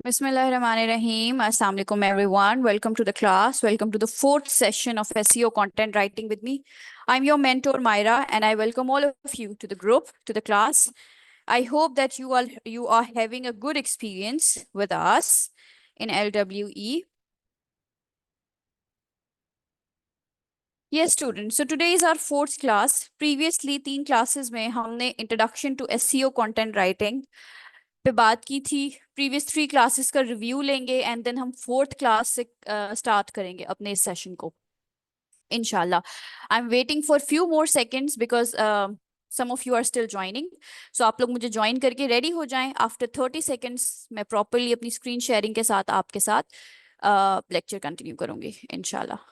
Bismillahirrahmanirrahim. Assalamu alaikum everyone. Welcome to the class. Welcome to the fourth session of SEO content writing with me. I'm your mentor Myra and I welcome all of you to the group, to the class. I hope that you are having a good experience with us in LWE. Yes students, so today is our fourth class. Previously 3 classes में हमने introduction to SEO content writing पे बात की थी। Previous 3 classes का review लेंगे and then हम fourth class से स्टार्ट करेंगे अपने इस सेशन को इनशाला। I am waiting for few more seconds because some of you are still joining. So आप लोग मुझे ज्वाइन करके रेडी हो जाएं। आफ्टर 30 सेकेंड्स मैं प्रॉपरली अपनी स्क्रीन शेयरिंग के साथ आपके साथ लेक्चर कंटिन्यू करूंगी इनशाला।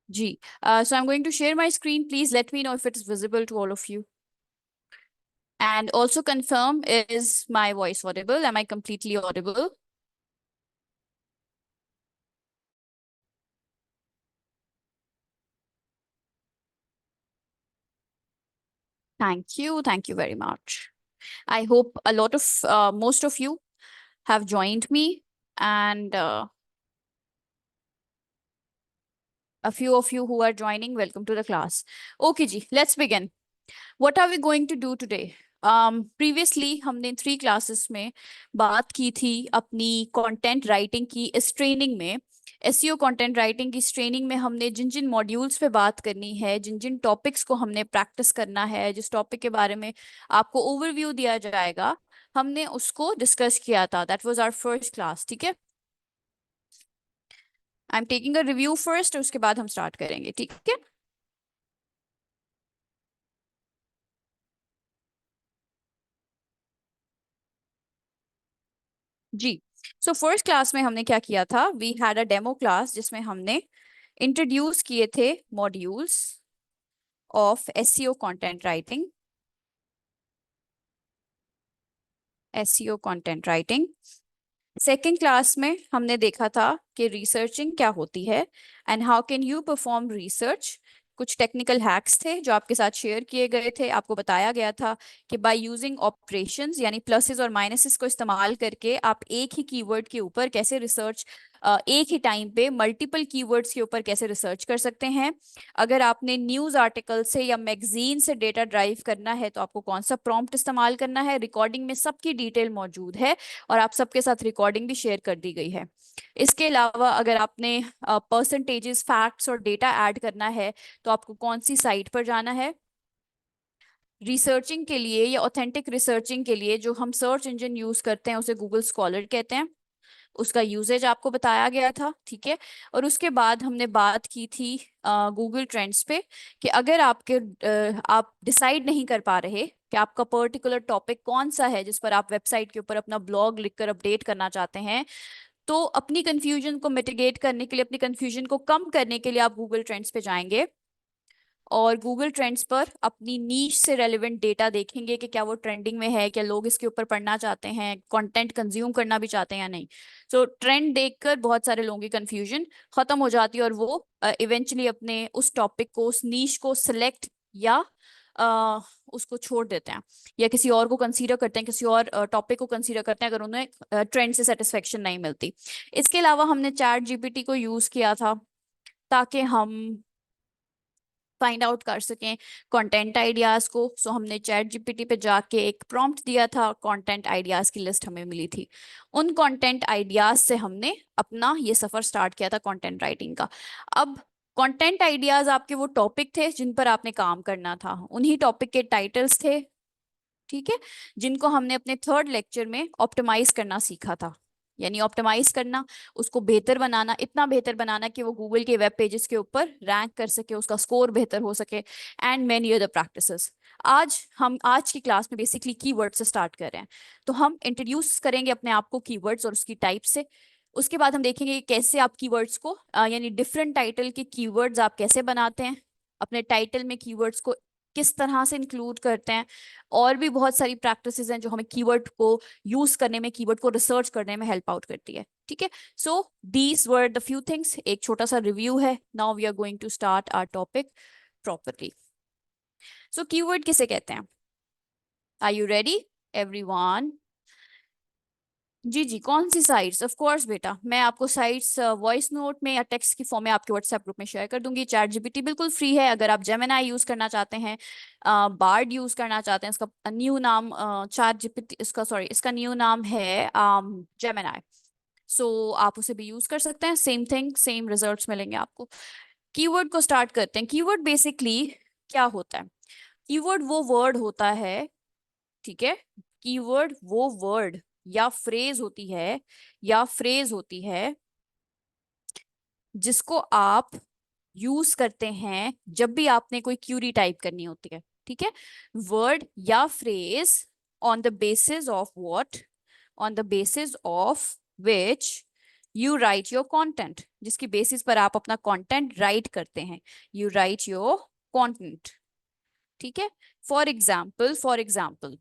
जी, so I'm going to share my screen. Please let me know if it is visible to all of you. And also confirm, is my voice audible? Am I completely audible? Thank you. Thank you very much. I hope most of you have joined me, and a few of you who are joining, welcome to the class. Okay, ji, let's begin. What are we going to do today? Previously हमने 3 classes में बात की थी अपनी content writing की। इस training में SEO content writing की इस ट्रेनिंग में हमने जिन जिन मॉड्यूल्स पे बात करनी है, जिन जिन टॉपिक्स को हमने प्रैक्टिस करना है, जिस टॉपिक के बारे में आपको ओवरव्यू दिया जाएगा, हमने उसको डिस्कस किया था। That was our first class. ठीक है, I am taking a review first, उसके बाद हम स्टार्ट करेंगे। ठीक है जी। सो फर्स्ट क्लास में हमने क्या किया था, we had a demo class जिसमें हमने इंट्रोड्यूस किए थे modules of SEO content writing. SEO content writing second class में हमने देखा था कि रिसर्चिंग क्या होती है and how can you perform research. कुछ टेक्निकल हैक्स थे जो आपके साथ शेयर किए गए थे। आपको बताया गया था कि बाय यूजिंग ऑपरेशंस यानी प्लसेस और माइनसेस को इस्तेमाल करके आप एक ही कीवर्ड के ऊपर कैसे रिसर्च, एक ही टाइम पे मल्टीपल कीवर्ड्स के ऊपर कैसे रिसर्च कर सकते हैं। अगर आपने न्यूज़ आर्टिकल से या मैगजीन से डेटा ड्राइव करना है तो आपको कौन सा प्रॉम्प्ट इस्तेमाल करना है। रिकॉर्डिंग में सबकी डिटेल मौजूद है और आप सबके साथ रिकॉर्डिंग भी शेयर कर दी गई है। इसके अलावा अगर आपने परसेंटेजेस, फैक्ट्स और डेटा ऐड करना है तो आपको कौन सी साइट पर जाना है। रिसर्चिंग के लिए या ऑथेंटिक रिसर्चिंग के लिए जो हम सर्च इंजन यूज करते हैं उसे गूगल स्कॉलर कहते हैं, उसका यूजेज आपको बताया गया था। ठीक है, और उसके बाद हमने बात की थी गूगल ट्रेंड्स पे कि अगर आप डिसाइड नहीं कर पा रहे कि आपका पर्टिकुलर टॉपिक कौन सा है जिस पर आप वेबसाइट के ऊपर अपना ब्लॉग लिखकर अपडेट करना चाहते हैं, तो अपनी कंफ्यूजन को मिटिगेट करने के लिए, अपनी कंफ्यूजन को कम करने के लिए आप गूगल ट्रेंड्स पे जाएंगे और गूगल ट्रेंड्स पर अपनी नीश से रेलेवेंट डेटा देखेंगे कि क्या वो ट्रेंडिंग में है, क्या लोग इसके ऊपर पढ़ना चाहते हैं, कंटेंट कंज्यूम करना भी चाहते हैं या नहीं। सो ट्रेंड देखकर बहुत सारे लोगों की कंफ्यूजन खत्म हो जाती है और वो इवेंचुअली अपने उस टॉपिक को, उस नीश को सिलेक्ट या उसको छोड़ देते हैं या किसी और को कंसीडर करते हैं, किसी और टॉपिक को कंसीडर करते हैं अगर उन्हें ट्रेंड से सेटिस्फेक्शन नहीं मिलती। इसके अलावा हमने चैट जीपीटी को यूज किया था ताकि हम फाइंड आउट कर सकें कंटेंट आइडियाज को। सो हमने चैट जीपीटी पे जाके एक प्रॉम्प्ट दिया था, कंटेंट आइडियाज की लिस्ट हमें मिली थी। उन कंटेंट आइडियाज से हमने अपना ये सफर स्टार्ट किया था कंटेंट राइटिंग का। अब कंटेंट आइडियाज आपके वो टॉपिक थे जिन पर आपने काम करना था, उन्हीं टॉपिक के टाइटल्स थे। ठीक है, जिनको हमने अपने थर्ड लेक्चर में ऑप्टिमाइज करना सीखा था, यानी ऑप्टिमाइज करना, उसको बेहतर बनाना, इतना बेहतर बनाना कि वो गूगल के वेब पेजेस के ऊपर रैंक कर सके, उसका स्कोर बेहतर हो सके एंड मेनी अदर प्रैक्टिसेस। आज की क्लास में बेसिकली कीवर्ड से स्टार्ट कर रहे हैं। तो हम इंट्रोड्यूस करेंगे अपने आप को कीवर्ड्स और उसकी टाइप से। उसके बाद हम देखेंगे कि कैसे आप कीवर्ड्स को यानी डिफरेंट टाइटल के कीवर्ड्स आप कैसे बनाते हैं, अपने टाइटल में कीवर्ड्स को किस तरह से इंक्लूड करते हैं, और भी बहुत सारी प्रैक्टिसेस हैं जो हमें कीवर्ड को यूज करने में, कीवर्ड को रिसर्च करने में हेल्प आउट करती है। ठीक है, so these were the few things, एक छोटा सा रिव्यू है। Now we are going to start our topic properly. So keyword किसे कहते हैं? Are you ready everyone? जी जी, कौन सी साइट्स? ऑफ कोर्स बेटा, मैं आपको साइट्स वॉइस नोट में या टेक्स्ट की फॉर्म में आपके व्हाट्सएप ग्रुप में शेयर कर दूंगी। चैट जीपीटी बिल्कुल फ्री है, अगर आप जेमिनाई यूज करना चाहते हैं, बार्ड यूज करना चाहते हैं, इसका न्यू नाम चैट जीपीटी, इसका सॉरी, इसका न्यू नाम है जेमिनाई। सो आप उसे भी यूज कर सकते हैं, सेम थिंग, सेम रिजल्ट्स मिलेंगे आपको। कीवर्ड को स्टार्ट करते हैं। कीवर्ड बेसिकली क्या होता है? कीवर्ड वो वर्ड होता है, ठीक है, कीवर्ड वो वर्ड या फ्रेज होती है, या फ्रेज होती है जिसको आप यूज करते हैं जब भी आपने कोई क्यूरी टाइप करनी होती है। ठीक है, वर्ड या phrase on the basis of what, on the basis of which you right your content, जिसकी बेसिस पर आप अपना कंटेंट राइट करते हैं, यू राइट योर कंटेंट। ठीक है, फॉर एग्जाम्पल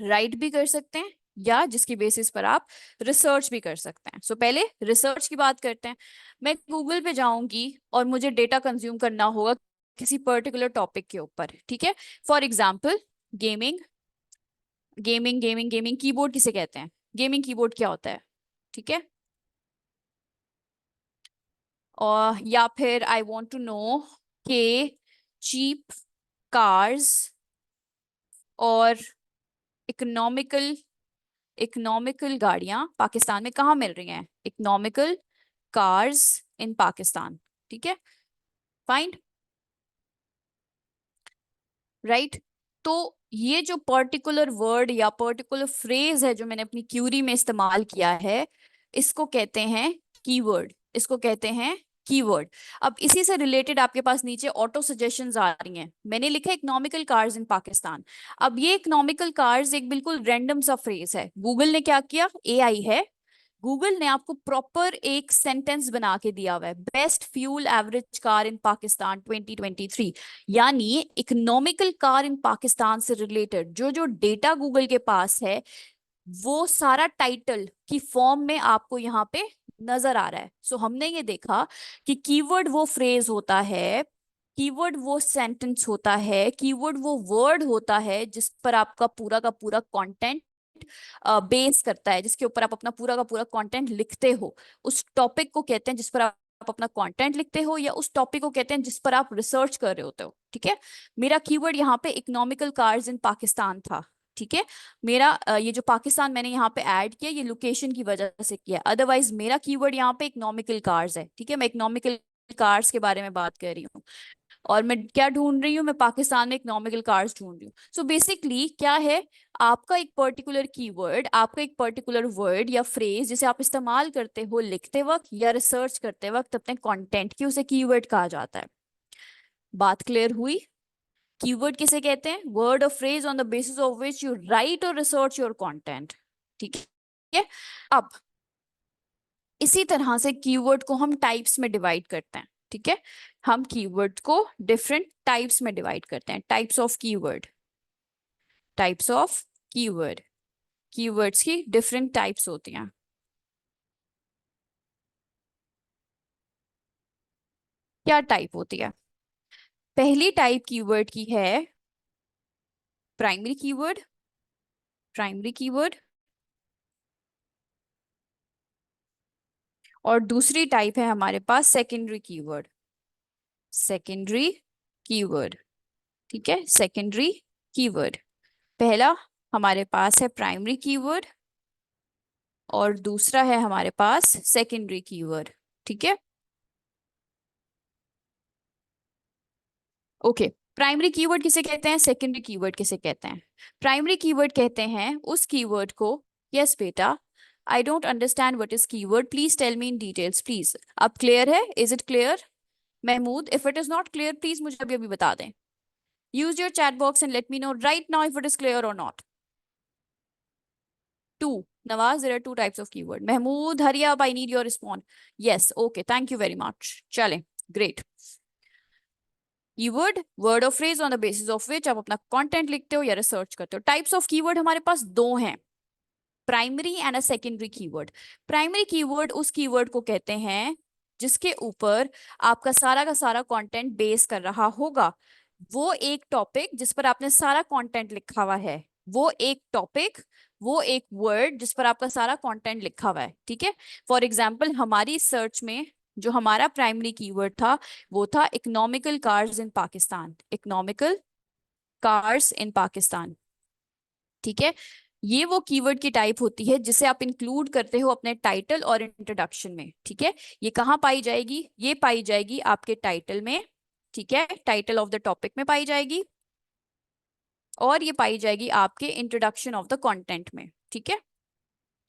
राइट भी कर सकते हैं, या जिसकी बेसिस पर आप रिसर्च भी कर सकते हैं। सो पहले रिसर्च की बात करते हैं। मैं गूगल पे जाऊंगी और मुझे डेटा कंज्यूम करना होगा किसी पर्टिकुलर टॉपिक के ऊपर। ठीक है, for example gaming, gaming keyboard किसे कहते हैं? गेमिंग कीबोर्ड क्या होता है? ठीक है, और या फिर आई वांट टू नो के चीप कार्स और इकोनॉमिकल इकोनॉमिकल गाड़ियां पाकिस्तान में कहाँ मिल रही हैं? इकोनॉमिकल कार्स इन पाकिस्तान। ठीक है, फाइन, राइट। तो ये जो पर्टिकुलर वर्ड या पर्टिकुलर फ्रेज है जो मैंने अपनी क्यूरी में इस्तेमाल किया है, इसको कहते हैं कीवर्ड, इसको कहते हैं कीवर्ड। अब इसी से रिलेटेड आपके पास नीचे ऑटो सजेशंस आ रही हैं। मैंने लिखा है इकोनॉमिकल कार्स इन पाकिस्तान। अब ये इकोनॉमिकल कार्स एक बिल्कुल रैंडम सा फ्रेज है। गूगल ने क्या किया, एआई है, गूगल ने आपको प्रॉपर एक सेंटेंस बना के दिया हुआ है, best fuel average car in Pakistan 2023, यानी इकोनॉमिकल कार इन पाकिस्तान से रिलेटेड जो जो डेटा गूगल के पास है, वो सारा टाइटल की फॉर्म में आपको यहाँ पे नजर आ रहा है। सो हमने ये देखा कि कीवर्ड वो फ्रेज होता है, कीवर्ड वो सेंटेंस होता है, कीवर्ड वो वर्ड होता है जिस पर आपका पूरा का पूरा कंटेंट बेस करता है, जिसके ऊपर आप अपना पूरा का पूरा कंटेंट लिखते हो। उस टॉपिक को कहते हैं जिस पर आप अपना कंटेंट लिखते हो, या उस टॉपिक को कहते हैं जिस पर आप रिसर्च कर रहे होते हो। ठीक है, मेरा कीवर्ड यहाँ पे इकोनॉमिकल कार्स इन पाकिस्तान था। ठीक है, मेरा ये जो पाकिस्तान मैंने यहाँ पे ऐड किया, ये लोकेशन की वजह से किया, अदरवाइज मेरा कीवर्ड यहाँ पे इकोनॉमिकल कार्स है। ठीक है, मैं इकोनॉमिकल कार्स के बारे में बात कर रही हूँ, और मैं क्या ढूंढ रही हूँ, मैं पाकिस्तान में इकोनॉमिकल कार्स ढूंढ रही हूँ। सो बेसिकली क्या है, आपका एक पर्टिकुलर कीवर्ड, आपका एक पर्टिकुलर वर्ड या फ्रेज जिसे आप इस्तेमाल करते हो लिखते वक्त या रिसर्च करते वक्त अपने कंटेंट की, उसे कीवर्ड कहा जाता है। बात क्लियर हुई? कीवर्ड किसे कहते हैं? वर्ड और phrase on the basis of which you right और रिसर्च योर कंटेंट। ठीक है, अब इसी तरह से कीवर्ड को हम टाइप्स में डिवाइड करते हैं। ठीक है, हम कीवर्ड को डिफरेंट टाइप्स में डिवाइड करते हैं। Types of keyword, types of keyword, keywords की डिफरेंट टाइप्स होती हैं। क्या टाइप होती है? पहली टाइप कीवर्ड की है प्राइमरी कीवर्ड, प्राइमरी कीवर्ड। और दूसरी टाइप है हमारे पास सेकेंडरी कीवर्ड, सेकेंडरी कीवर्ड। ठीक है, सेकेंडरी कीवर्ड। पहला हमारे पास है प्राइमरी कीवर्ड, और दूसरा है हमारे पास सेकेंडरी कीवर्ड। ठीक है, ओके। प्राइमरी कीवर्ड किसे कहते हैं, सेकेंडरी कीवर्ड किसे कहते हैं? प्राइमरी कीवर्ड कहते हैं उस कीवर्ड को, यस बेटा, I don't understand what is keyword, please tell me in details please. अब क्लियर है? Is it clear Mahmood? If it is not clear please मुझे अभी अभी बता दें। Use your chat box and let me know right now if it is clear और not. To, Nawaz, there are two types of keyword. Mahmood hurry up, I need your response. Yes, okay, thank you very much. चलें, great. Keyword, word और phrase on the basis of which आप अपना content लिखते हो या research करते हो। Types of keyword हमारे पास दो हैं, primary and a secondary keyword. Primary keyword उस कीवर्ड को कहते हैं जिसके ऊपर आपका सारा कंटेंट बेस कर रहा होगा। वो एक टॉपिक जिस पर आपने सारा कंटेंट लिखा हुआ है, वो एक टॉपिक, वो एक वर्ड जिस पर आपका सारा कंटेंट लिखा हुआ है, ठीक है। फॉर एग्जाम्पल हमारी सर्च में जो हमारा प्राइमरी कीवर्ड था वो था इकोनॉमिकल कार्स इन पाकिस्तान, इकोनॉमिकल कार्स इन पाकिस्तान, ठीक है। ये वो कीवर्ड की टाइप होती है जिसे आप इंक्लूड करते हो अपने टाइटल और इंट्रोडक्शन में, ठीक है। ये कहाँ पाई जाएगी? ये पाई जाएगी आपके टाइटल में, ठीक है, टाइटल ऑफ द टॉपिक में पाई जाएगी, और ये पाई जाएगी आपके इंट्रोडक्शन ऑफ द कंटेंट में, ठीक है,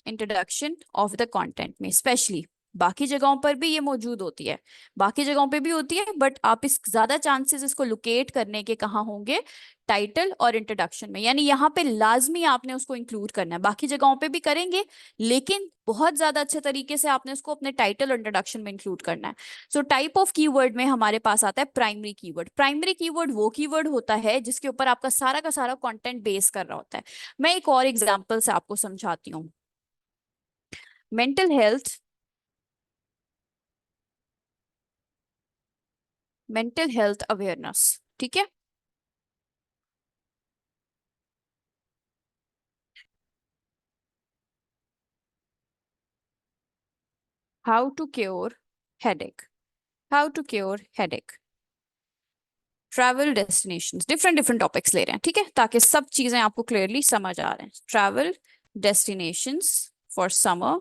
इंट्रोडक्शन ऑफ द कंटेंट में स्पेशली। बाकी जगहों पर भी ये मौजूद होती है, बाकी जगहों पे भी होती है, बट आप इस ज्यादा चांसेस इसको लोकेट करने के कहाँ होंगे? टाइटल और इंट्रोडक्शन में, यानी यहाँ पे लाजमी आपने उसको इंक्लूड करना है। बाकी जगहों पे भी करेंगे लेकिन बहुत ज्यादा अच्छे तरीके से आपने उसको अपने टाइटल और इंट्रोडक्शन में इंक्लूड करना है। सो टाइप ऑफ कीवर्ड में हमारे पास आता है प्राइमरी कीवर्ड। प्राइमरी कीवर्ड वो कीवर्ड होता है जिसके ऊपर आपका सारा का सारा कंटेंट बेस कर रहा होता है। मैं एक और एग्जांपल से आपको समझाती हूँ। Mental health, mental health awareness, ठीक है। How to cure headache, how to cure headache, travel destinations, different different topics ले रहे हैं, ठीक है, ताकि सब चीजें आपको क्लियरली समझ आ रहे हैं। Travel destinations for summer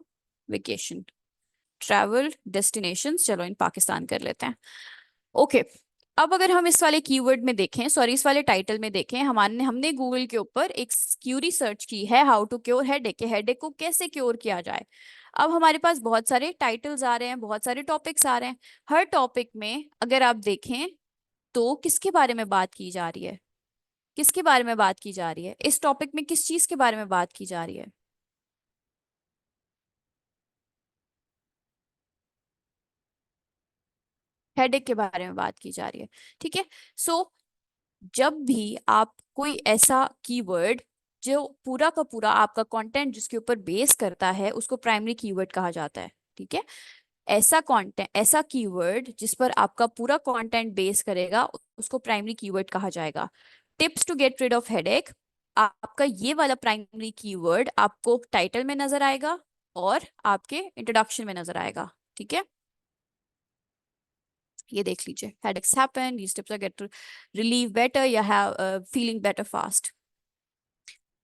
vacation, travel destinations, चलो इन पाकिस्तान कर लेते हैं। ओके, अब अगर हम इस वाले कीवर्ड में देखें, सॉरी इस वाले टाइटल में देखें, हमारे हमने गूगल के ऊपर एक क्यूरी सर्च की है, how to cure headache, headache को कैसे क्योर किया जाए। अब हमारे पास बहुत सारे टाइटल्स आ रहे हैं, बहुत सारे टॉपिक्स आ रहे हैं। हर टॉपिक में अगर आप देखें तो किसके बारे में बात की जा रही है? किसके बारे में बात की जा रही है? इस टॉपिक में किस चीज के बारे में बात की जा रही है? हेडेक के बारे में बात की जा रही है, ठीक है। सो जब भी आप कोई ऐसा कीवर्ड जो पूरा का पूरा आपका कंटेंट जिसके ऊपर बेस करता है उसको प्राइमरी कीवर्ड कहा जाता है, ठीक है। ऐसा कंटेंट, ऐसा कीवर्ड जिस पर आपका पूरा कंटेंट बेस करेगा उसको प्राइमरी कीवर्ड कहा जाएगा। Tips to get rid of headache, आपका ये वाला प्राइमरी कीवर्ड आपको टाइटल में नजर आएगा और आपके इंट्रोडक्शन में नजर आएगा, ठीक है। ये देख लीजिए, headaches happen, these tips are get to relieve better या have feeling better fast.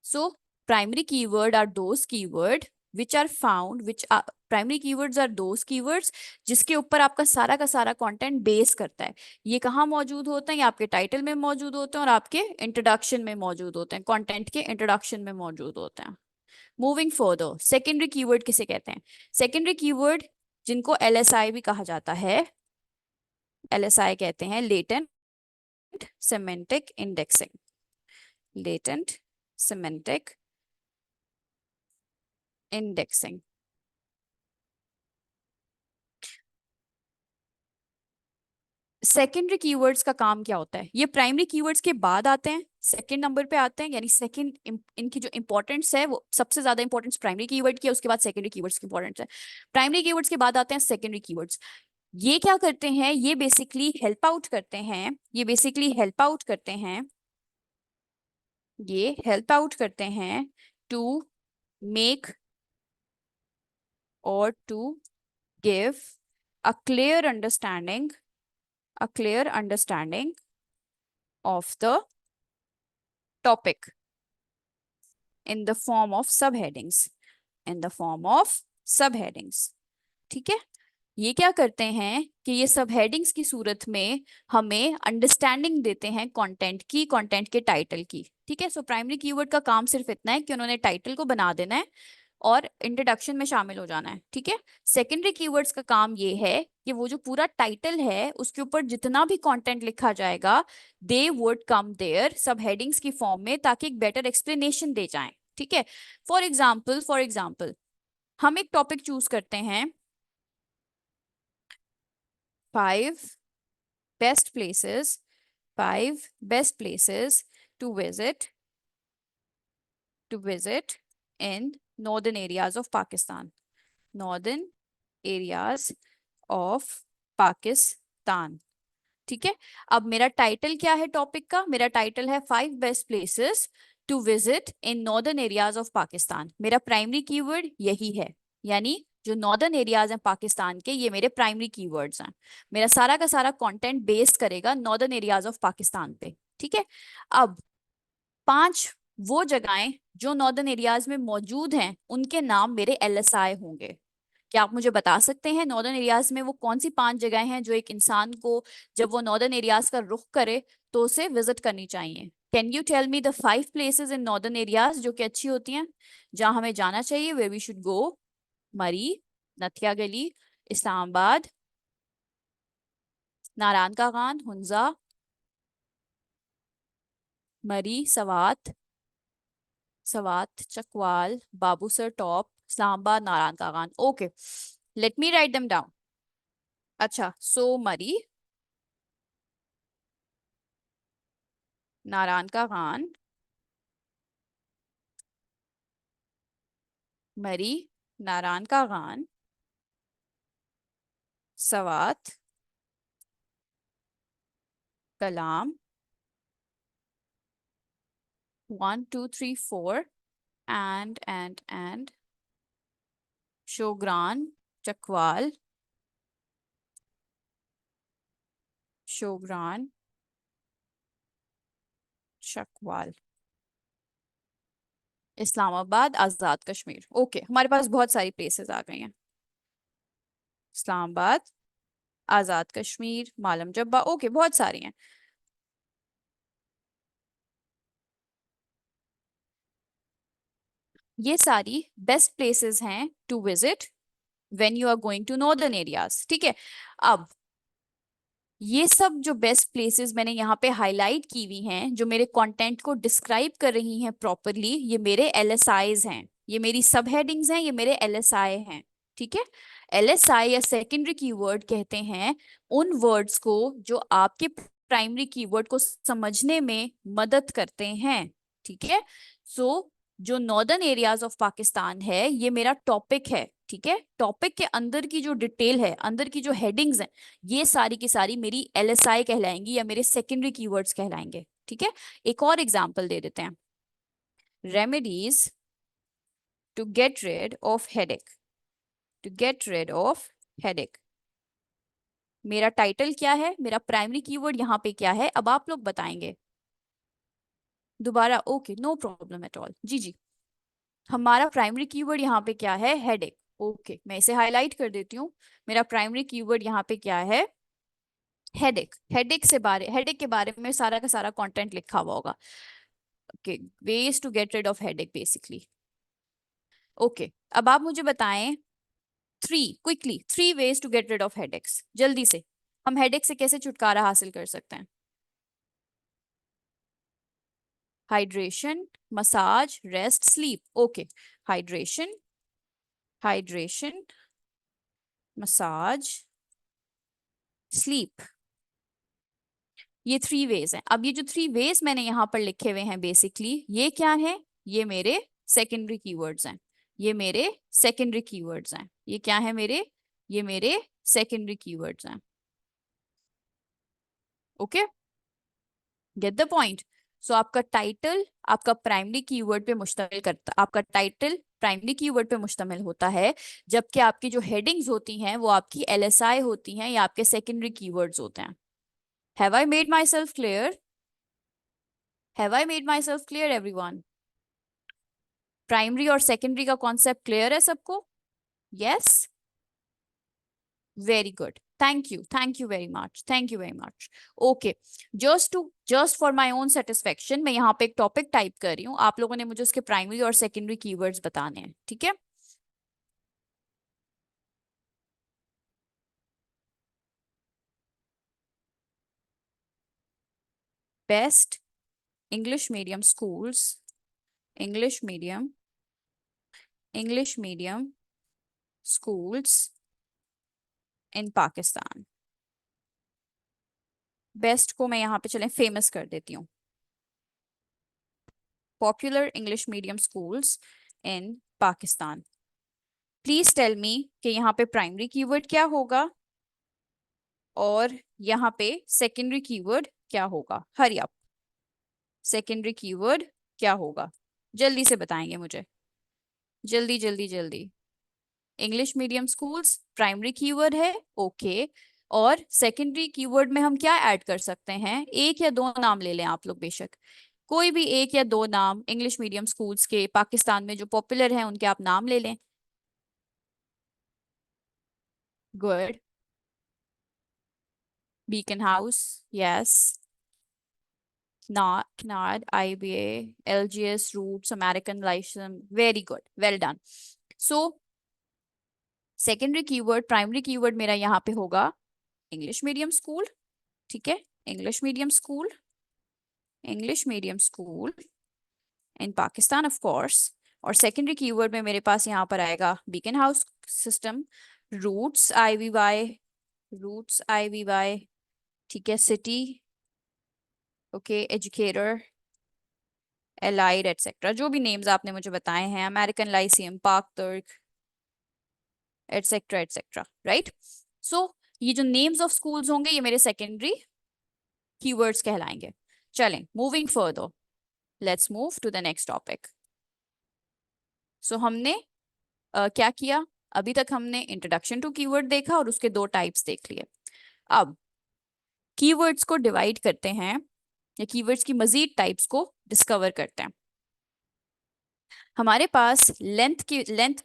So primary keyword are those keyword which are found, which are primary keywords are those keywords जिसके ऊपर आपका सारा का सारा कंटेंट बेस करता है। ये कहाँ मौजूद होते हैं? ये आपके टाइटल में मौजूद होते हैं और आपके इंट्रोडक्शन में मौजूद होते हैं, कंटेंट के इंट्रोडक्शन में मौजूद होते हैं। मूविंग फर्दर, सेकेंडरी कीवर्ड किसे कहते हैं? सेकेंडरी कीवर्ड जिनको एलएसआई भी कहा जाता है, एलएसआई कहते हैं latent semantic indexing, latent semantic indexing। Secondary keywords का काम क्या होता है? ये प्राइमरी कीवर्ड्स के बाद आते हैं, सेकंड नंबर पे आते हैं, यानी सेकंड इनकी जो इंपॉर्टेंस है वो सबसे ज्यादा इंपॉर्टेंस प्राइमरी कीवर्ड की है, उसके बाद सेकेंडरी कीवर्ड्स की इंपॉर्टेंस है। प्राइमरी कीवर्ड्स के बाद आते हैं सेकेंडरी कीवर्ड्स। ये क्या करते हैं? ये बेसिकली हेल्प आउट करते हैं, ये बेसिकली हेल्प आउट करते हैं, ये हेल्प आउट करते हैं to make or to give a clear understanding, a clear understanding of the topic in the form of subheadings, in the form of subheadings, ठीक है। ये क्या करते हैं कि ये सब हेडिंग्स की सूरत में हमें अंडरस्टैंडिंग देते हैं कंटेंट की, कंटेंट के टाइटल की, ठीक है। सो प्राइमरी कीवर्ड का काम सिर्फ इतना है कि उन्होंने टाइटल को बना देना है और इंट्रोडक्शन में शामिल हो जाना है, ठीक है। सेकेंडरी कीवर्ड्स का काम ये है कि वो जो पूरा टाइटल है उसके ऊपर जितना भी कंटेंट लिखा जाएगा दे वुड कम देयर सब हेडिंग्स की फॉर्म में, ताकि एक बेटर एक्सप्लेनेशन दे जाएं, ठीक है। फॉर एग्जाम्पल हम एक टॉपिक चूज करते हैं, 5 best places 5 best places to visit in northern areas of Pakistan. Northern areas of Pakistan. ठीक है। अब मेरा टाइटल क्या है टॉपिक का? मेरा टाइटल है 5 best places to visit in northern areas of Pakistan. मेरा प्राइमरी कीवर्ड यही है, यानी जो नॉर्दर्न एरियाज हैं पाकिस्तान के, ये मेरे प्राइमरी कीवर्ड्स हैं। मेरा सारा का सारा कंटेंट बेस करेगा नॉर्दर्न एरियाज ऑफ पाकिस्तान पे। ठीक है। अब 5 वो जगहें जो नॉर्दर्न एरियाज में मौजूद हैं, उनके नाम मेरे एलएसआई होंगे। क्या आप मुझे बता सकते हैं नॉर्दर्न एरियाज में वो कौन सी 5 जगहें हैं जो एक इंसान को जब वो नॉर्दर्न एरियाज का रुख करे तो उसे विजिट करनी चाहिए? Can you tell me the 5 places in northern areas जो कि अच्छी होती हैं, जहां हमें जाना चाहिए, वेयर वी शुड गो? मरी, नथिया गली, Islamabad, Naran Kaghan, Hunza, Murree, Swat, Chakwal, Babusar top, Islamabad, Naran Kaghan. Okay, let me write them down. अच्छा, so Murree, Naran Kaghan, Murree, Naran Kaghan, Swat, Kalam, 1 2 3 4, and Shogran, Chakwal, Shogran, Chakwal, Islamabad, Azad Kashmir. Okay, हमारे पास बहुत सारी प्लेसेस आ गई हैं। इस्लामाबाद, आजाद कश्मीर, मालम जब्बा। ओके, बहुत सारी हैं। ये सारी बेस्ट प्लेसेस हैं to visit when you are going to northern areas. ठीक है। अब ये सब जो बेस्ट प्लेसेस मैंने यहाँ पे हाईलाइट की हुई हैं, जो मेरे कंटेंट को डिस्क्राइब कर रही हैं प्रॉपरली, ये मेरे एलएसआईज हैं, ये मेरी सब हेडिंग्स हैं, ये मेरे एलएसआई हैं। ठीक है। एलएसआई या सेकेंडरी कीवर्ड कहते हैं उन वर्ड्स को जो आपके प्राइमरी कीवर्ड को समझने में मदद करते हैं। ठीक है। सो जो नॉर्दर्न एरियाज ऑफ पाकिस्तान है, ये मेरा टॉपिक है। ठीक है। टॉपिक के अंदर की जो डिटेल है, अंदर की जो हेडिंग्स हैं, ये सारी की सारी मेरी एलएसआई कहलाएंगी या मेरे सेकेंडरी कीवर्ड्स कहलाएंगे। ठीक है। एक और एग्जांपल दे देते हैं। Remedies to get rid of headache, to get rid of headache. मेरा टाइटल क्या है? मेरा प्राइमरी कीवर्ड यहाँ पे क्या है? अब आप लोग बताएंगे दोबारा। Okay, no problem at all. जी जी, हमारा प्राइमरी कीवर्ड यहाँ पे क्या है? हेडेक। ओके, मैं इसे हाईलाइट कर देती हूँ। मेरा प्राइमरी कीवर्ड यहाँ पे क्या है? हेडेक। हेडेक के बारे में सारा का सारा कंटेंट लिखा हुआ होगा। Okay, ways to get rid of headache basically. Okay, अब आप मुझे बताएं three ways to get rid of headaches, जल्दी से। हम हेडेक से कैसे छुटकारा हासिल कर सकते हैं? Hydration, massage, rest, sleep. Okay, hydration, hydration, massage, sleep, ये 3 वेज हैं। अब ये जो 3 वेज मैंने यहाँ पर लिखे हुए हैं बेसिकली, ये क्या है? ये मेरे सेकेंडरी कीवर्ड्स हैं। ये मेरे सेकेंडरी कीवर्ड्स हैं। ये क्या है मेरे? ये मेरे सेकेंडरी कीवर्ड्स हैं। Okay, get the point. So आपका टाइटल आपका प्राइमरी कीवर्ड पे मुश्तमिल करता, आपका टाइटल प्राइमरी कीवर्ड पे मुश्तमिल होता है, जबकि आपकी जो हेडिंग्स होती हैं वो आपकी एलएसआई होती हैं या आपके सेकेंडरी कीवर्ड्स होते हैं। Have I made my self clear? Have I made my self clear everyone? Primary और सेकेंडरी का कॉन्सेप्ट क्लियर है सबको? Yes, very good, thank you very much, thank you very much. Okay, just for my own satisfaction मैं यहाँ पे एक topic type कर रही हूँ, आप लोगों ने मुझे उसके प्राइमरी और सेकेंडरी कीवर्ड्स बताने हैं। ठीक है। Best English medium schools, English medium, English medium schools in Pakistan. Best को मैं यहाँ पे चलें फेमस कर देती हूँ। Popular English medium schools in Pakistan. Please tell me कि यहाँ पे प्राइमरी कीवर्ड क्या होगा और यहाँ पे सेकेंडरी कीवर्ड क्या होगा। हरी अप, सेकेंडरी कीवर्ड क्या होगा, जल्दी से बताएंगे मुझे, जल्दी जल्दी जल्दी। English medium schools primary keyword है, ओके। और सेकेंडरी कीवर्ड में हम क्या ऐड कर सकते हैं, एक या दो नाम ले लें आप लोग, बेशक कोई भी एक या दो नाम इंग्लिश मीडियम स्कूल्स के पाकिस्तान में जो पॉपुलर हैं उनके आप नाम ले लें। Good. Beacon house, yes. Knard, IBA, LGS, Roots, American License, very good, well done. So secondary keyword, primary keyword मेरा यहाँ पे होगा इंग्लिश मीडियम स्कूल, ठीक है, English medium school, English medium school in Pakistan of course. और secondary keyword में मेरे पास यहाँ पर आएगा Beaconhouse system, roots IVY, roots IVY, ठीक है, city, okay, educator, allied etcetera, जो भी नेम्स आपने मुझे बताए हैं, अमेरिकन लाइसियम, पाक तुर्क, एटसेट्रा एटसेट्रा, राइट। सो ये जो नेम्स ऑफ स्कूल्स होंगे ये मेरे सेकेंडरी कीवर्ड्स कहलाएंगे। चलें, moving further, let's move to the next topic. So हमने क्या किया, अभी तक हमने इंट्रोडक्शन टू कीवर्ड देखा और उसके दो टाइप्स देख लिए। अब कीवर्ड्स को डिवाइड करते हैं या कीवर्ड्स की मजीद टाइप्स को डिस्कवर करते हैं। हमारे पास लेंथ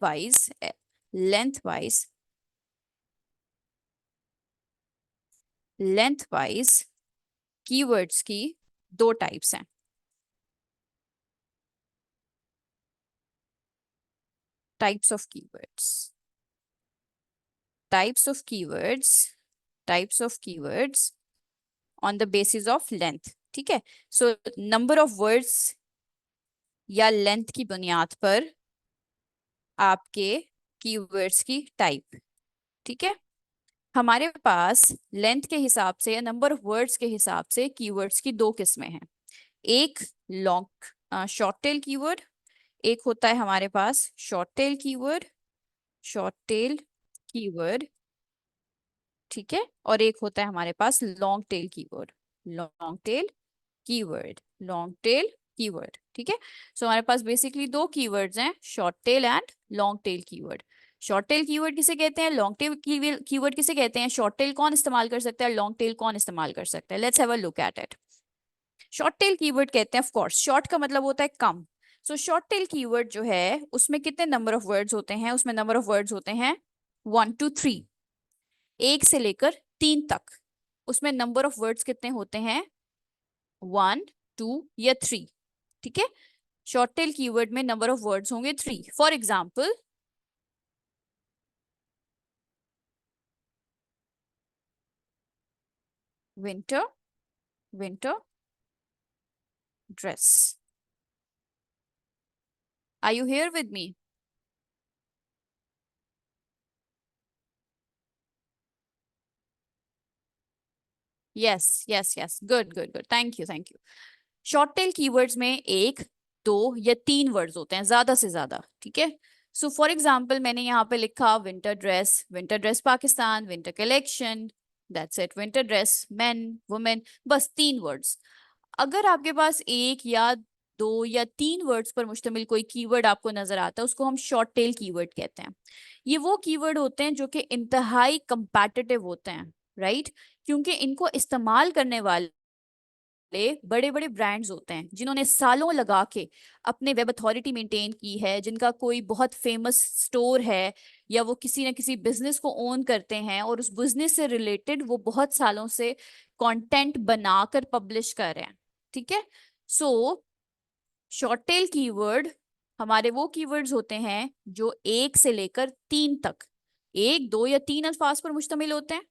वाइज कीवर्ड्स की दो टाइप्स हैं। Types of keywords, types of keywords, types of keywords on the basis of length, ठीक है। सो नंबर ऑफ वर्ड्स या लेंथ की बुनियाद पर आपके कीवर्ड्स की टाइप, ठीक है। हमारे पास लेंथ के हिसाब से या नंबर ऑफ वर्ड्स के हिसाब से कीवर्ड्स की दो किस्में हैं। एक लॉन्ग शॉर्ट टेल कीवर्ड, एक होता है हमारे पास short tail keyword, short tail keyword, ठीक है। और एक होता है हमारे पास long tail keyword, long tail keyword, long tail keyword, ठीक है। सो हमारे पास बेसिकली दो कीवर्ड्स हैं, short tail and long tail keyword. Short tail keyword किसे कहते हैं, लॉन्ग टेल कीवर्ड किसे कहते हैं, शॉर्ट टेल कौन इस्तेमाल कर सकता है, लॉन्ग टेल कौन इस्तेमाल कर सकता है। Let's have a look at it. Short tail keyword कहते हैं, ऑफ कोर्स शॉर्ट का मतलब होता है कम। सो शॉर्ट टेल कीवर्ड जो है उसमें कितने नंबर ऑफ वर्ड्स होते हैं, उसमें नंबर ऑफ वर्ड्स होते हैं 1 to 3, एक से लेकर 3 तक। उसमें नंबर ऑफ वर्ड्स कितने होते हैं, 1, 2 या 3, ठीक है। शॉर्ट टेल कीवर्ड में नंबर ऑफ वर्ड्स होंगे 3। For example, winter, winter dress. Are you here with me? Yes yes yes, good good good, thank you thank you. Short tail keywords में एक, दो या तीन वर्ड्स होते हैं ज्यादा से ज्यादा, ठीक है। सो फॉर एग्जाम्पल मैंने यहाँ पे लिखा winter dress, winter dress Pakistan, winter collection, that's it, winter dress main women, बस 3 वर्ड्स। अगर आपके पास एक या दो या 3 वर्ड्स पर मुश्तमिल कोई कीवर्ड आपको नजर आता है उसको हम शॉर्ट टेल कीवर्ड कहते हैं। ये वो कीवर्ड होते हैं जो कि इंतहाई कंपैटिटिव होते हैं, राइट। क्योंकि इनको इस्तेमाल करने वाले बड़े बड़े ब्रांड्स होते हैं जिन्होंने सालों लगा के अपने वेब अथॉरिटी मेंटेन की है, जिनका कोई बहुत फेमस स्टोर है या वो किसी न किसी बिजनेस को ओन करते हैं और उस बिजनेस से रिलेटेड वो बहुत सालों से कंटेंट बनाकर पब्लिश कर रहे हैं, ठीक है। सो शॉर्ट टेल कीवर्ड हमारे वो कीवर्ड्स होते हैं जो 1 से लेकर 3 तक, एक दो या तीन अल्फाज पर मुश्तमिल होते हैं,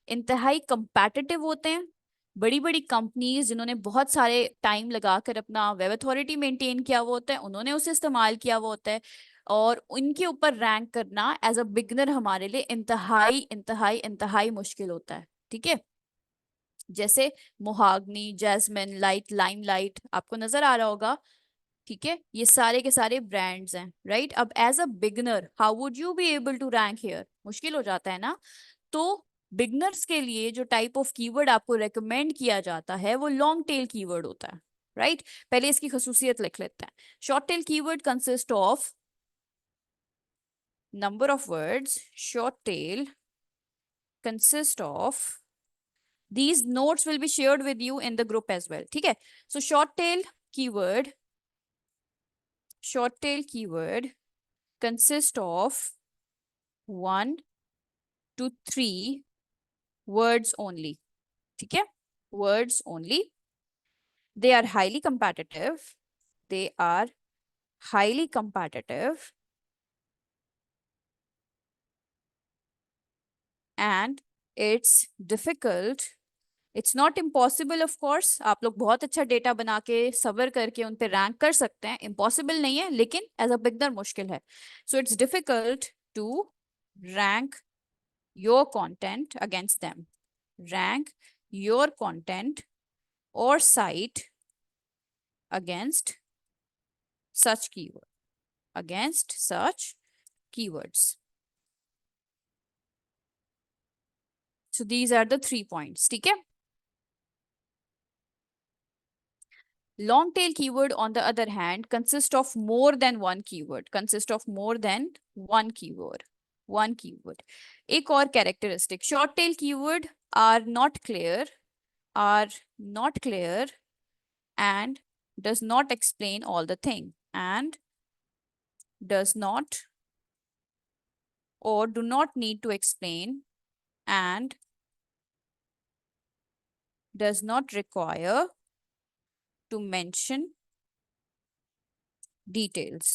इंतहाई कंपैटिटिव होते हैं। बड़ी बड़ी कंपनीज जिन्होंने बहुत सारे टाइम लगाकर अपना वेब अथॉरिटी मेंटेन किया हुआ होता है उन्होंने उसे इस्तेमाल किया हुआ होता है, और उनके ऊपर रैंक करना एज अ बिगनर हमारे लिए इंतहाई इंतहाई इंतहाई मुश्किल होता है, ठीक है। जैसे मोहागनी, जैस्मिन लाइट, लाइम लाइट, आपको नजर आ रहा होगा। ठीक है, ये सारे के सारे ब्रांड्स हैं, राइट। अब as a beginner how would you be able to rank here, मुश्किल हो जाता है ना। तो बिगनर्स के लिए जो टाइप ऑफ कीवर्ड आपको रेकमेंड किया जाता है वो लॉन्ग टेल कीवर्ड होता है, राइट। पहले इसकी खसूसियत लिख लेते हैं। Short tail keyword consist of number of words. Short tail consist of, these notes will be shared with you in the group as well, ठीक है। So keyword short tail keyword consist of 1 to 3 words only, ठीक है, words only। They are highly competitive, they are highly competitive, and it's difficult, it's not impossible of course. आप लोग बहुत अच्छा data बना के सबर करके उन पे रैंक कर सकते हैं, इम्पॉसिबल नहीं है, लेकिन एज अ बिगनर मुश्किल है। So it's difficult to rank your content against them, rank your content और site against such keyword, against such keywords. So these are the 3 points, ठीक है। Long tail keyword, on the other hand, consist of more than one keyword. Consist of more than one keyword. One keyword. एक और characteristic. Short tail keyword are not clear, are not clear, and does not explain all the thing, and does not or do not need to explain, and does not require to mention details.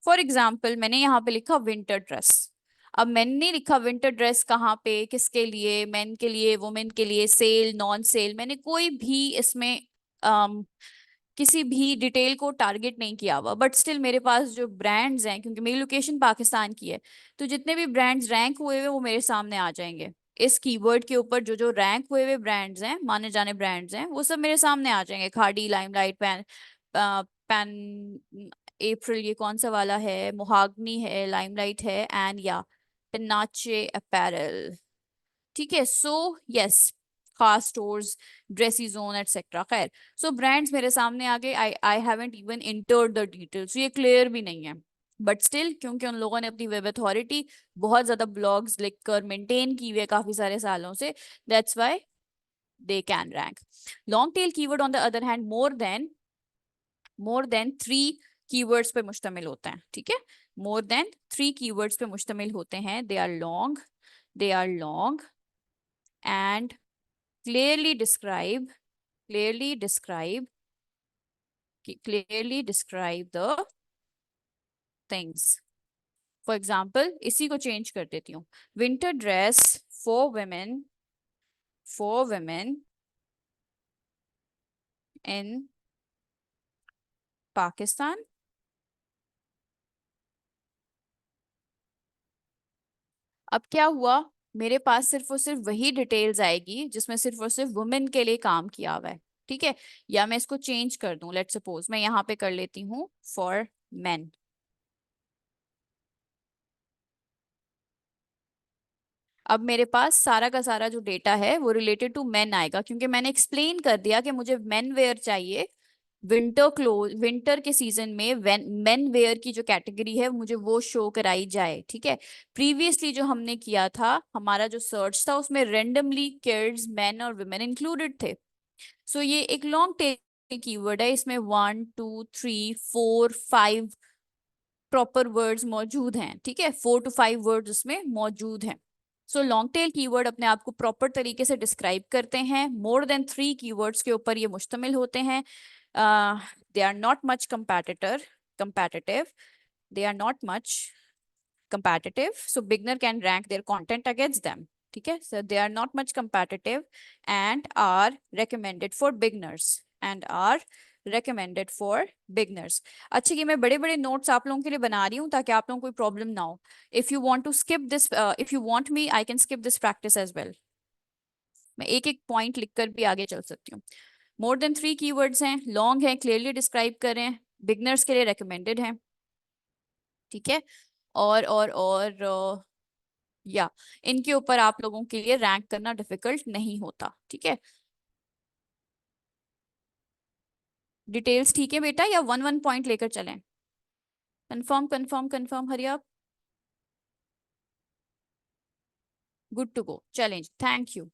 For example मैंने यहाँ पे लिखा winter dress. अब मैंने लिखा winter dress कहाँ पे, किसके लिए, मेन के लिए, वुमेन के लिए, सेल, नॉन सेल, मैंने कोई भी इसमें किसी भी डिटेल को टारगेट नहीं किया हुआ। बट स्टिल मेरे पास जो ब्रांड्स हैं, क्योंकि मेरी लोकेशन पाकिस्तान की है, तो जितने भी ब्रांड्स रैंक हुए हुए वो मेरे सामने आ जाएंगे। इस कीवर्ड के ऊपर जो जो रैंक हुए हुए ब्रांड्स हैं, माने जाने ब्रांड्स हैं, वो सब मेरे सामने आ जाएंगे। खाड़ी, लाइमलाइट, पैन अप्रैल, ये कौन सा वाला है, मोहागनी है, लाइमलाइट है, एंड या पेनाचे अपैरल, ठीक है। सो यस, खास स्टोर्स, ड्रेसी जोन एटसेट्रा, खैर। सो ब्रांड्स मेरे सामने आ गए। I I haven't even entered the details, ये क्लियर भी नहीं है। बट स्टिल, क्योंकि उन लोगों ने अपनी वेब अथॉरिटी बहुत ज्यादा ब्लॉग्स लिखकर मेंटेन की हुई है काफी सारे सालों से, that's why they can rank. Long tail keyword on the other hand more than 3 keywords पे मुश्तमिल होते हैं, ठीक है। मोर देन 3 कीवर्ड्स पे मुश्तमिल होते हैं। They are long and clearly describe clearly describe clearly describe the things. For example, इसी को चेंज कर देती हूँ। Winter dress for women in Pakistan. अब क्या हुआ, मेरे पास सिर्फ और सिर्फ वही डिटेल्स आएगी जिसमें सिर्फ और सिर्फ वुमेन के लिए काम किया हुआ है, ठीक है। या मैं इसको चेंज कर दूं, लेट सपोज मैं यहाँ पे कर लेती हूँ फॉर मेन। अब मेरे पास सारा का सारा जो डेटा है वो रिलेटेड टू मेन आएगा, क्योंकि मैंने एक्सप्लेन कर दिया कि मुझे मेन वेयर चाहिए। विंटर के सीजन में मेन वेयर की जो कैटेगरी है मुझे वो शो कराई जाए, ठीक है। प्रीवियसली जो हमने किया था, हमारा जो सर्च था, उसमें रेंडमली किड्स, मेन और वुमेन इंक्लूडेड थे। सो ये एक लॉन्ग टेल कीवर्ड है, इसमें 1 2 3 4 5 प्रॉपर वर्ड्स मौजूद हैं, ठीक है। 4 to 5 वर्ड्स उसमें मौजूद हैं। सो लॉन्ग टेल कीवर्ड अपने आप को प्रॉपर तरीके से डिस्क्राइब करते हैं। मोर देन 3 कीवर्ड्स के ऊपर ये मुश्तमिल होते हैं। They are not much competitive, they are not much competitive, so beginner can rank their content against them, ठीक है। so they are not much competitive and are recommended for beginners and are recommended for beginners। अच्छा, कि मैं बड़े बड़े notes आप लोगों के लिए बना रही हूँ ताकि आप लोगों को कोई प्रॉब्लम ना हो। If you want to skip this, if you want me, I can skip this practice as well. मैं एक एक पॉइंट लिखकर भी आगे चल सकती हूँ। मोर देन 3 कीवर्ड्स हैं, लॉन्ग है, क्लियरली डिस्क्राइब करें, बिगनर्स के लिए रिकमेंडेड है, ठीक है। और या इनके ऊपर आप लोगों के लिए रैंक करना डिफिकल्ट नहीं होता, ठीक है। डिटेल्स ठीक है बेटा, या वन वन पॉइंट लेकर चलें? कंफर्म कंफर्म कंफर्म, हरी आप। Good to go, challenge, thank you.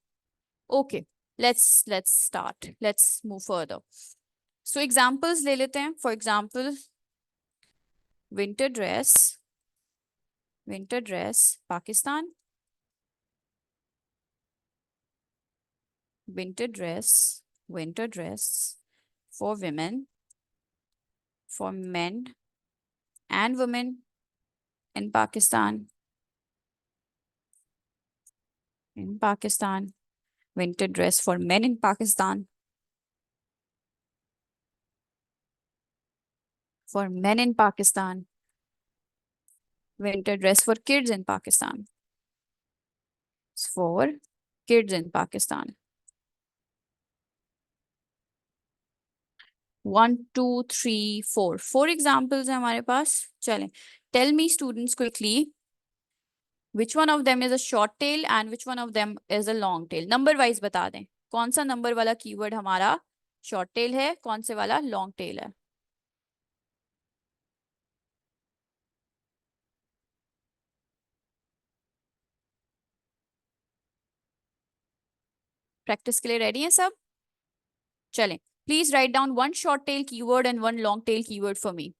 Okay, let's start, let's move further. So examples ले लेते हैं। For example, winter dress, winter dress Pakistan, winter dress, winter dress for women, for men and women in Pakistan, in Pakistan, winter dress for men in Pakistan, for men in Pakistan, winter dress for kids in Pakistan, for kids in Pakistan. 1 2 3 4, 4 examples हैं हमारे पास। चलें, tell me students quickly, which one of them is a short tail and which one of them is a long tail? Number wise बता दें, कौन सा number वाला keyword हमारा शॉर्ट टेल है, कौन से वाला लॉन्ग टेल है। प्रैक्टिस के लिए रेडी हैं सब? चलें, please write down one short tail keyword and one long tail keyword for me.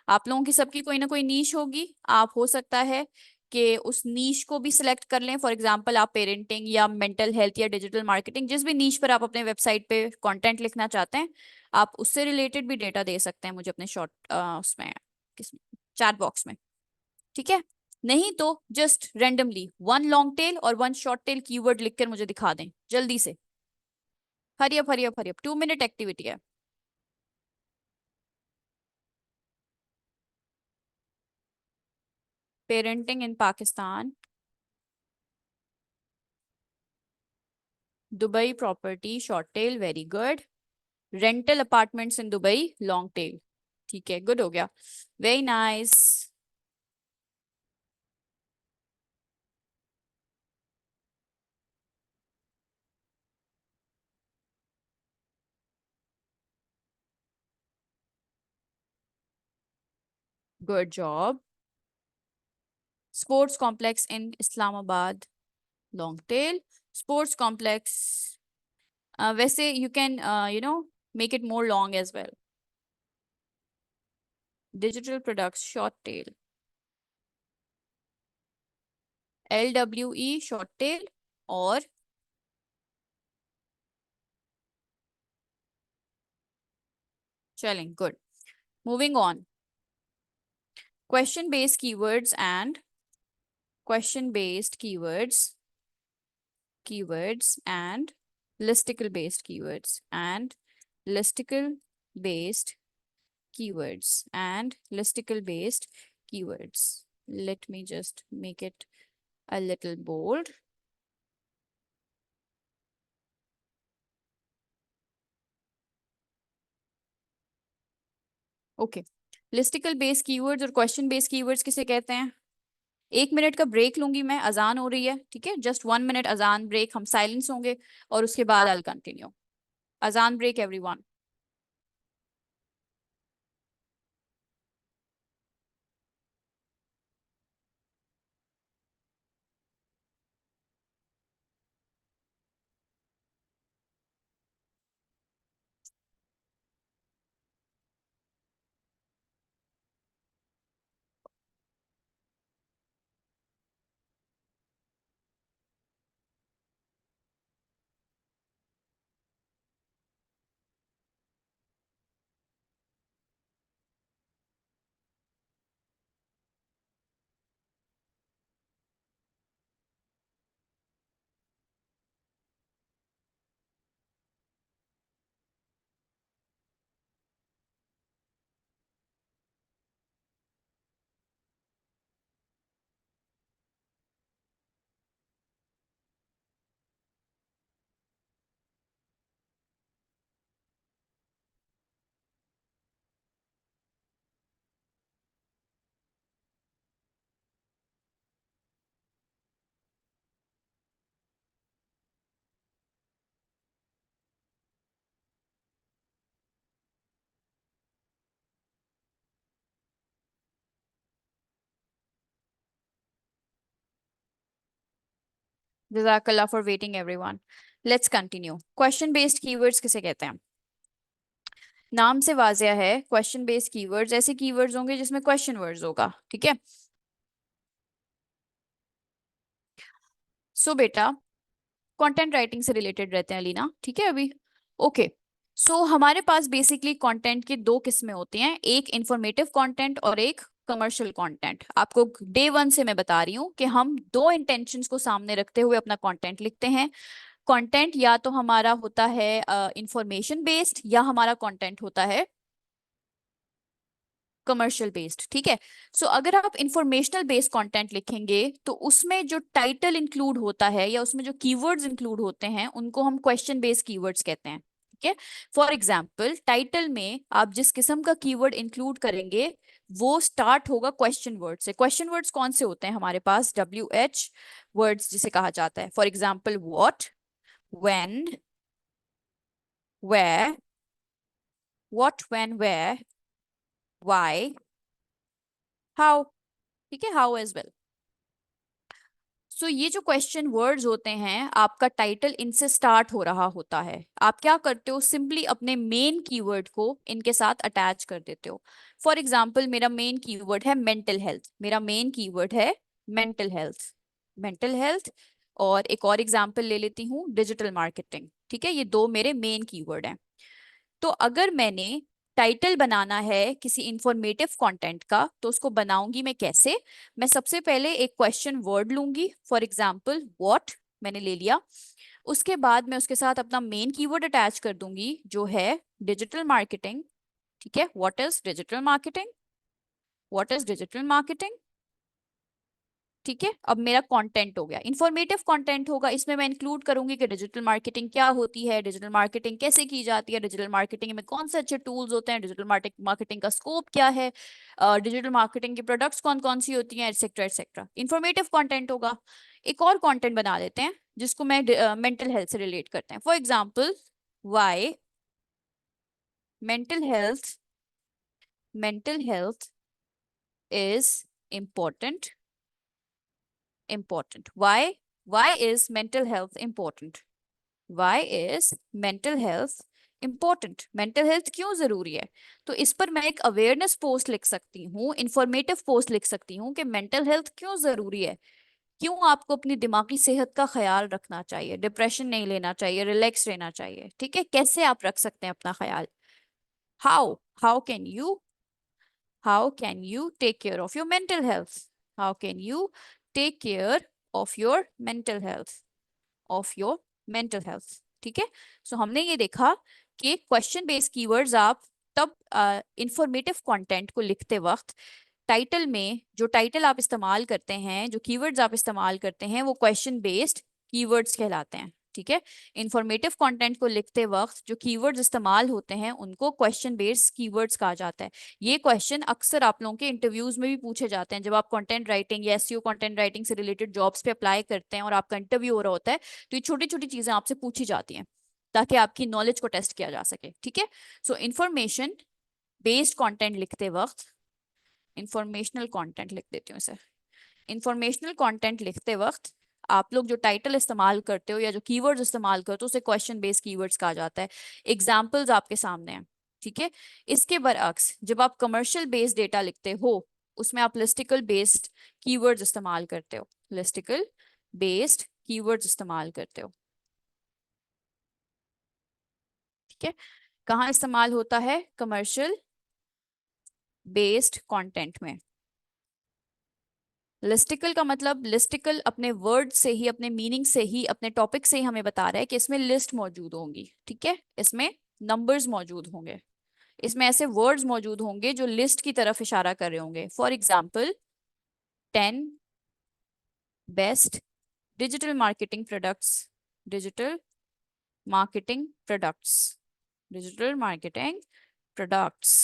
आप लोगों की सबकी कोई ना कोई नीश होगी, आप हो सकता है कि उस नीश को भी सिलेक्ट कर लें। फॉर एग्जांपल, आप पेरेंटिंग या मेंटल हेल्थ या डिजिटल मार्केटिंग, जिस भी नीश पर आप अपने वेबसाइट पे कंटेंट लिखना चाहते हैं, आप उससे रिलेटेड भी डेटा दे सकते हैं मुझे अपने शॉर्ट उसमें, किस, चैट बॉक्स में, ठीक है। नहीं तो just randomly one long tail और वन शॉर्ट टेल कीवर्ड लिखकर मुझे दिखा दें जल्दी से। Hurry up hurry up hurry up, 2 minute activity है। Parenting in Pakistan, Dubai property short tail, very good. Rental apartments in Dubai, long tail, ठीक है, गुड हो गया, very nice, good job. Sports complex in Islamabad, long tail. Sports complex, वैसे you can make it more long as well. Digital products, short tail. LWE, short tail. और चलें, good, moving on. Question based keywords and question based keywords and listicle based keywords and listicle based keywords and listicle based keywords. Let me just make it a little bold. Okay, listicle based keywords और question based keywords किसे कहते हैं? 1 minute का break लूंगी मैं, अजान हो रही है, ठीक है, जस्ट 1 मिनट अजान ब्रेक, हम साइलेंस होंगे और उसके बाद आई कंटिन्यू। अजान ब्रेक एवरीवन। जज़ाकल्लाह for waiting everyone. Let's continue. Question based keywords किसे कहते हैं? नाम से वाजिया है, क्वेश्चन बेस्ड कीवर्ड्स ऐसे कीवर्ड्स होंगे जिसमें क्वेश्चन वर्ड्स होगा, ठीक है। सो बेटा, कंटेंट राइटिंग से रिलेटेड रहते हैं अलीना, ठीक है अभी। ओके। सो हमारे पास बेसिकली कंटेंट की दो किस्में होती हैं, एक इंफॉर्मेटिव कंटेंट और एक कमर्शियल कंटेंट। आपको डे वन से मैं बता रही हूँ कि हम दो इंटेंशंस को सामने रखते हुए अपना कंटेंट लिखते हैं। कंटेंट या तो हमारा होता है इंफॉर्मेशन बेस्ड, या हमारा कंटेंट होता है कमर्शियल बेस्ड, ठीक है। सो अगर आप इंफॉर्मेशनल बेस्ड कंटेंट लिखेंगे तो उसमें जो टाइटल इंक्लूड होता है या उसमें जो कीवर्ड्स इंक्लूड होते हैं उनको हम क्वेश्चन बेस्ड कीवर्ड्स कहते हैं, ठीक है। फॉर एग्जाम्पल, टाइटल में आप जिस किस्म का कीवर्ड इंक्लूड करेंगे वो स्टार्ट होगा क्वेश्चन वर्ड से। क्वेश्चन वर्ड्स कौन से होते हैं हमारे पास? WH वर्ड्स जिसे कहा जाता है। For example, what, when, where, what, when, where, why, how, ठीक है, हाउ एज वेल। सो ये जो क्वेश्चन वर्ड्स होते हैं, आपका टाइटल इनसे स्टार्ट हो रहा होता है। आप क्या करते हो? सिंपली अपने मेन कीवर्ड को इनके साथ अटैच कर देते हो। फॉर एग्जाम्पल, मेरा मेन कीवर्ड है मेंटल हेल्थ, मेरा मेन कीवर्ड है मेंटल हेल्थ, मेंटल हेल्थ। और एक और एग्जाम्पल ले लेती हूँ, डिजिटल मार्केटिंग, ठीक है। ये दो मेरे मेन कीवर्ड हैं। तो अगर मैंने टाइटल बनाना है किसी इंफॉर्मेटिव कंटेंट का तो उसको बनाऊंगी मैं कैसे? मैं सबसे पहले एक क्वेश्चन वर्ड लूंगी, फॉर एग्जाम्पल व्हाट मैंने ले लिया। उसके बाद मैं उसके साथ अपना मेन कीवर्ड अटैच कर दूंगी जो है डिजिटल मार्केटिंग, ठीक है। What is digital marketing, what is digital marketing, ठीक है। अब मेरा कंटेंट हो गया, इंफॉर्मेटिव कंटेंट होगा। इसमें मैं इंक्लूड करूंगी कि डिजिटल मार्केटिंग क्या होती है, डिजिटल मार्केटिंग कैसे की जाती है, डिजिटल मार्केटिंग में कौन से अच्छे टूल्स होते हैं, डिजिटल मार्केटिंग का स्कोप क्या है, डिजिटल मार्केटिंग की प्रोडक्ट्स कौन कौन सी होती हैं, एटसेट्रा एटसेट्रा। इंफॉर्मेटिव कंटेंट होगा। एक और कंटेंट बना लेते हैं जिसको मैं मेंटल हेल्थ से रिलेट करते हैं। For example, why mental health, mental health is important, important. Why is mental health important? Why is mental health important? Mental health क्यों जरूरी है? तो इस पर मैं एक अवेयरनेस पोस्ट लिख सकती हूँ, इंफॉर्मेटिव पोस्ट लिख सकती हूँ कि मेंटल हेल्थ क्यों जरूरी है, क्यों आपको अपनी दिमागी सेहत का ख्याल रखना चाहिए, डिप्रेशन नहीं लेना चाहिए, रिलैक्स रहना चाहिए, ठीक है। कैसे आप रख सकते हैं अपना ख्याल? How, how can you, how can you take care of your mental health? How can you take care of your mental health? Of your mental health, ठीक है। सो हमने ये देखा कि क्वेश्चन बेस्ड कीवर्ड्स आप तब इंफॉर्मेटिव कंटेंट को लिखते वक्त टाइटल में जो टाइटल आप इस्तेमाल करते हैं, जो कीवर्ड्स आप इस्तेमाल करते हैं वो क्वेश्चन बेस्ड कीवर्ड्स कहलाते हैं, ठीक है। इंफॉर्मेटिव कंटेंट को लिखते वक्त जो कीवर्ड्स इस्तेमाल होते हैं उनको क्वेश्चन बेस्ड कीवर्ड्स कहा जाता है। ये क्वेश्चन अक्सर आप लोगों के इंटरव्यूज में भी पूछे जाते हैं। जब आप कंटेंट राइटिंग या एसईओ कंटेंट राइटिंग से रिलेटेड जॉब्स पे अप्लाई करते हैं और आपका इंटरव्यू हो रहा होता है तो ये छोटी छोटी चीजें आपसे पूछी जाती हैं ताकि आपकी नॉलेज को टेस्ट किया जा सके, ठीक है। सो इंफॉर्मेशन बेस्ड कंटेंट लिखते वक्त, इंफॉर्मेशनल कंटेंट लिख देती हूँ इसे, इंफॉर्मेशनल कंटेंट लिखते वक्त आप लोग जो टाइटल इस्तेमाल करते हो या जो कीवर्ड्स इस्तेमाल करते हो उसे क्वेश्चन बेस्ड कीवर्ड्स कहा जाता है। एग्जाम्पल्स आपके सामने हैं, ठीक है। इसके बरअक्स जब आप कमर्शियल बेस्ड डेटा लिखते हो उसमें आप लिस्टिकल बेस्ड कीवर्ड्स इस्तेमाल करते हो, लिस्टिकल बेस्ड कीवर्ड्स इस्तेमाल करते हो, ठीक है। कहाँ इस्तेमाल होता है? कमर्शियल बेस्ड कंटेंट में। लिस्टिकल का मतलब, लिस्टिकल अपने वर्ड से ही, अपने मीनिंग से ही, अपने टॉपिक से ही हमें बता रहा है कि इसमें लिस्ट मौजूद होंगी, ठीक है। इसमें नंबर्स मौजूद होंगे, इसमें ऐसे वर्ड्स मौजूद होंगे जो लिस्ट की तरफ इशारा कर रहे होंगे। For example, 10 best digital marketing products, digital marketing products, digital marketing products,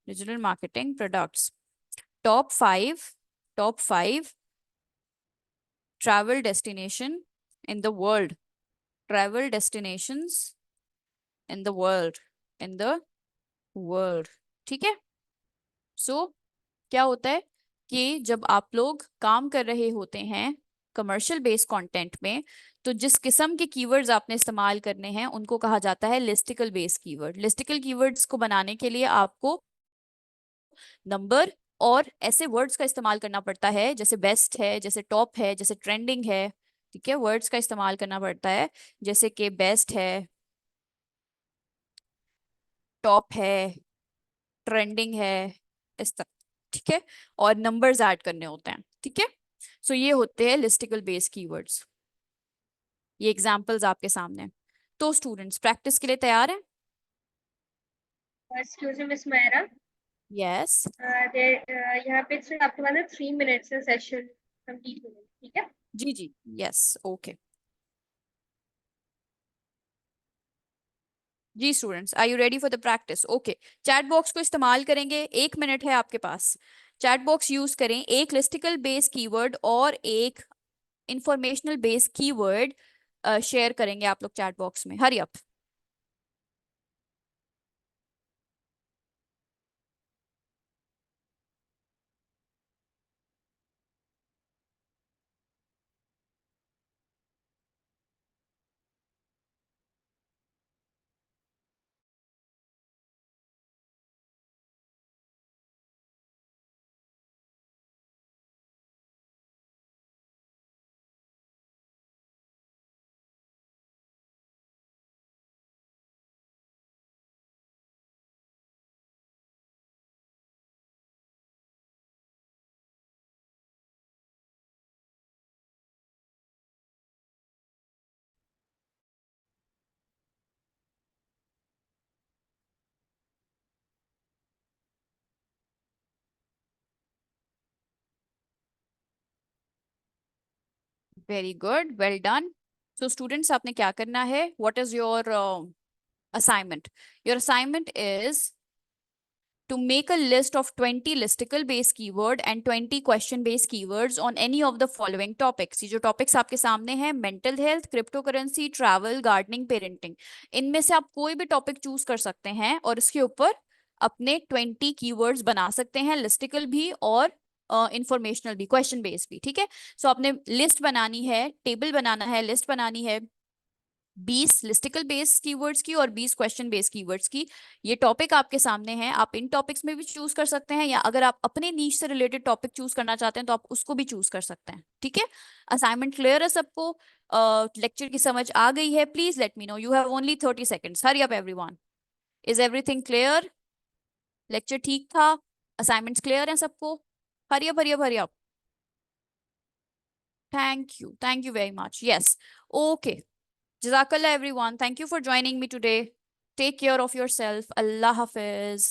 digital marketing products. Top 5, top 5 travel destination in the world, travel destinations in the world, in the world, ठीक है। सो क्या होता है कि जब आप लोग काम कर रहे होते हैं कमर्शियल बेस्ड कंटेंट में तो जिस किस्म के कीवर्ड्स आपने इस्तेमाल करने हैं उनको कहा जाता है listicle based keyword. Listicle keywords को बनाने के लिए आपको नंबर और ऐसे वर्ड्स का इस्तेमाल करना पड़ता है जैसे बेस्ट है, जैसे टॉप है, जैसे ट्रेंडिंग है। ठीक है, वर्ड्स का इस्तेमाल करना पड़ता है जैसे कि बेस्ट है, टॉप है, ट्रेंडिंग है, इस तरह। ठीक है, और नंबर्स ऐड करने होते हैं। ठीक है, सो ये होते हैं लिस्टिकल बेस्ड कीवर्ड्स। ये एग्जांपल्स आपके सामने हैं। तो स्टूडेंट्स प्रैक्टिस के लिए तैयार हैं? Excuse me miss Maira, yes. यहाँ पे सिर्फ आपके पास 3 मिनट्स है सेशन कंप्लीट होने में, ठीक है? जी जी, यस, ओके। जी students, are you ready for the practice? Okay, chat box को इस्तेमाल करेंगे, 1 मिनट है आपके पास। चैट बॉक्स यूज करें, एक लिस्टिकल बेस कीवर्ड और एक इंफॉर्मेशनल बेस कीवर्ड शेयर करेंगे आप लोग चैट बॉक्स में। Hurry up. Very good, well done. So students आपने क्या करना है, what is your assignment? Your assignment is to make a list of 20 listicle based keyword and 20 question based keywords on any of the following topics। ये जो topics आपके सामने हैं, mental health, cryptocurrency, travel, gardening, parenting, इनमें से आप कोई भी टॉपिक चूज कर सकते हैं और इसके ऊपर अपने 20 कीवर्ड्स बना सकते हैं, लिस्टिकल भी और इंफॉर्मेशनल भी, क्वेश्चन बेस्ड भी। ठीक है, सो आपने लिस्ट बनानी है, टेबल बनाना है, लिस्ट बनानी है 20 लिस्टिकल बेस कीवर्ड्स की और 20 क्वेश्चन बेस कीवर्ड्स की। ये टॉपिक आपके सामने हैं, आप इन टॉपिक्स में भी चूज कर सकते हैं या अगर आप अपने नीश से रिलेटेड टॉपिक चूज करना चाहते हैं तो आप उसको भी चूज कर सकते हैं। ठीक है, असाइनमेंट क्लियर है सबको? लेक्चर की समझ आ गई है? Please let me no, you have only 30 seconds। Hurry up everyone. Is everything clear? Lecture ठीक था? असाइनमेंट्स क्लियर हैं सबको? हरी up, hurry up, hurry up. Thank you very much. Yes, okay. Jazakallah everyone. Thank you for joining me today. Take care of yourself. Allah Hafiz.